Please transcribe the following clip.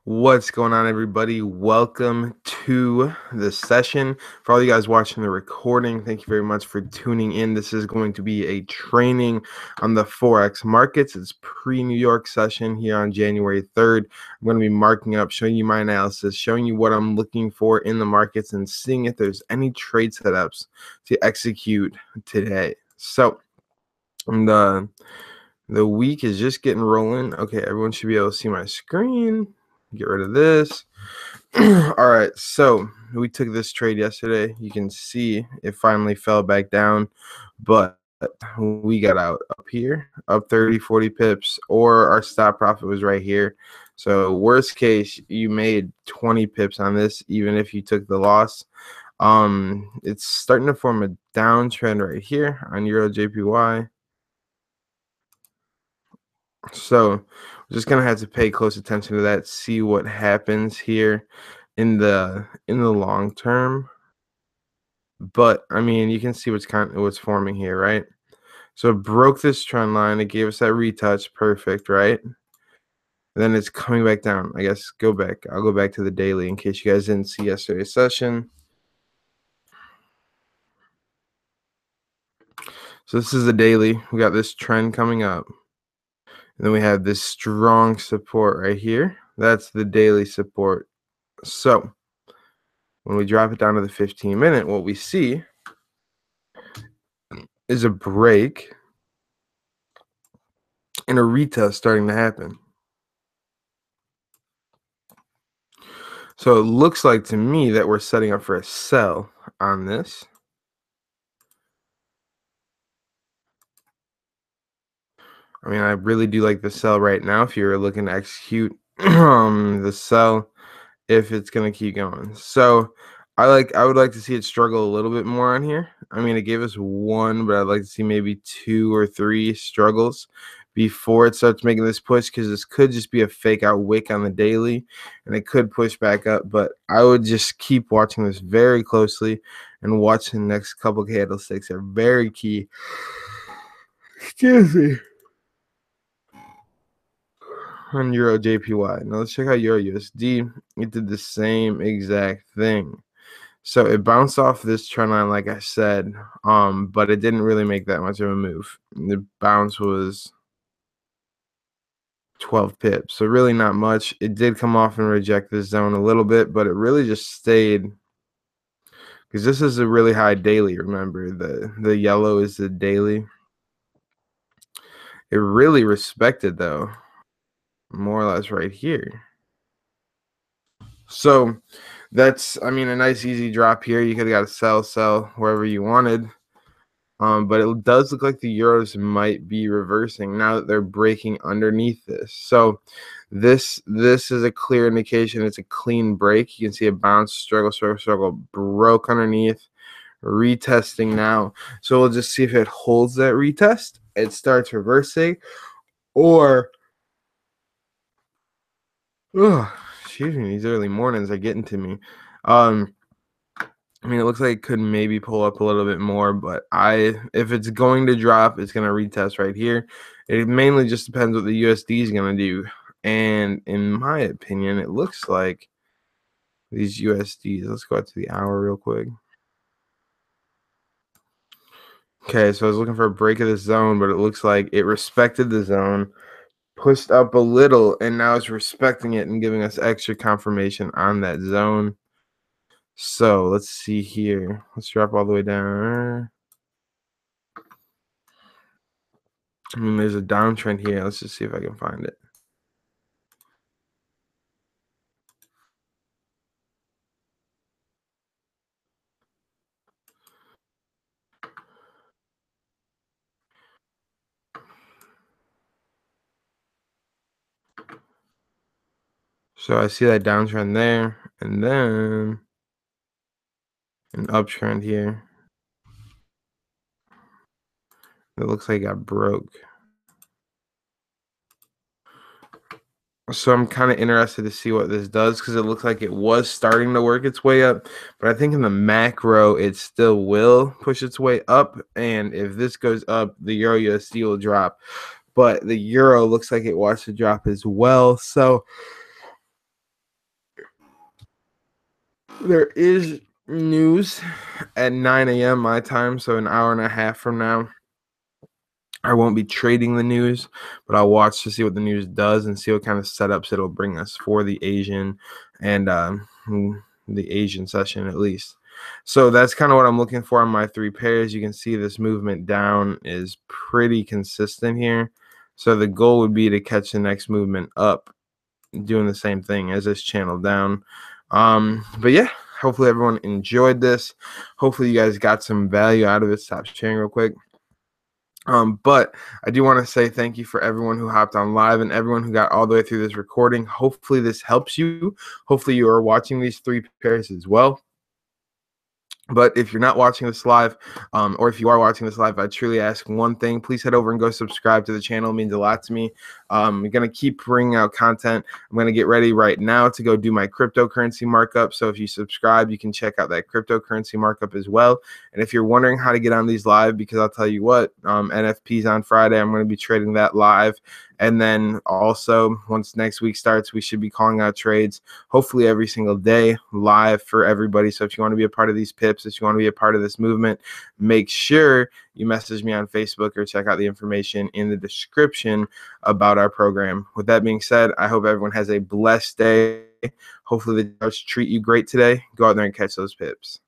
What's going on, everybody? Welcome to the session. For all you guys watching the recording, thank you very much for tuning in. This is going to be a training on the Forex markets. It's pre-New York session here on January 3rd. I'm going to be marking up, showing you my analysis, showing you what I'm looking for in the markets, and seeing if there's any trade setups to execute today. So, the week is just getting rolling. Okay, everyone should be able to see my screen. Get rid of this. All right, so we took this trade yesterday. You can see it finally fell back down, but we got out up here, up 30, 40 pips, or our stop profit was right here. So worst case, you made 20 pips on this, even if you took the loss. It's starting to form a downtrend right here on Euro JPY. So we're just gonna have to pay close attention to that, see what happens here in the long term. But I mean, you can see what's forming here, right? So it broke this trend line, it gave us that retouch, perfect, right? And then it's coming back down. I guess go back. I'll go back to the daily in case you guys didn't see yesterday's session. So this is the daily. We got this trend coming up. And then we have this strong support right here. That's the daily support. So when we drop it down to the 15-minute, what we see is a break and a retest starting to happen. So it looks like to me that we're setting up for a sell on this. I mean, I really do like the sell right now if you're looking to execute the sell if it's going to keep going. So I would like to see it struggle a little bit more on here. I mean, it gave us one, but I'd like to see maybe 2 or 3 struggles before it starts making this push, because this could just be a fake out wick on the daily and it could push back up. But I would just keep watching this very closely and watch the next couple candlesticks. Are very key. Excuse me. On Euro JPY. Now let's check out Euro USD. It did the same exact thing. So it bounced off this trend line, like I said, but it didn't really make that much of a move. The bounce was 12 pips, so really not much. It did come off and reject this zone a little bit, but it really just stayed, because this is a really high daily. Remember, the yellow is the daily. It really respected, though, more or less right here. So that's, I mean, a nice easy drop here. You could have got a sell wherever you wanted. But it does look like the euros might be reversing now that they're breaking underneath this. So this is a clear indication it's a clean break. You can see a bounce, struggle, broke underneath, retesting now. So we'll just see if it holds that retest, it starts reversing, or excuse me, these early mornings are getting to me. I mean, it looks like it could maybe pull up a little bit more, but if it's going to drop, it's going to retest right here. It mainly just depends what the USD is going to do. And in my opinion, it looks like these USDs, let's go out to the hour real quick. Okay, so I was looking for a break of the zone, but it looks like it respected the zone, pushed up a little, and now it's respecting it and giving us extra confirmation on that zone. So let's see here. Let's drop all the way down. I mean, there's a downtrend here. Let's just see if I can find it. So I see that downtrend there, and then an uptrend here. It looks like it got broke. So I'm kind of interested to see what this does, because it looks like it was starting to work its way up. But I think in the macro, it still will push its way up. And if this goes up, the Euro USD will drop. But the Euro looks like it wants to drop as well. So There is news at 9 a.m. my time, so an hour and a half from now. I won't be trading the news, but I'll watch to see what the news does and see what kind of setups it'll bring us for the Asian and the Asian session at least. So that's kind of what I'm looking for on my three pairs. You can see this movement down is pretty consistent here. So the goal would be to catch the next movement up, doing the same thing as this channel down. But yeah, hopefully everyone enjoyed this. Hopefully you guys got some value out of it. Stop sharing real quick. But I do want to say thank you for everyone who hopped on live and everyone who got all the way through this recording. Hopefully this helps you. Hopefully you are watching these three pairs as well. But if you're not watching this live, or if you are watching this live, I truly ask one thing. Please head over and go subscribe to the channel. It means a lot to me. I'm going to keep bringing out content. I'm going to get ready right now to go do my cryptocurrency markup. So if you subscribe, you can check out that cryptocurrency markup as well. And if you're wondering how to get on these live, because I'll tell you what, NFPs on Friday, I'm going to be trading that live. And then also, once next week starts, we should be calling out trades, hopefully every single day, live for everybody. So if you want to be a part of these pips, if you want to be a part of this movement, make sure you message me on Facebook or check out the information in the description about our program. With that being said, I hope everyone has a blessed day. Hopefully the charts treat you great today. Go out there and catch those pips.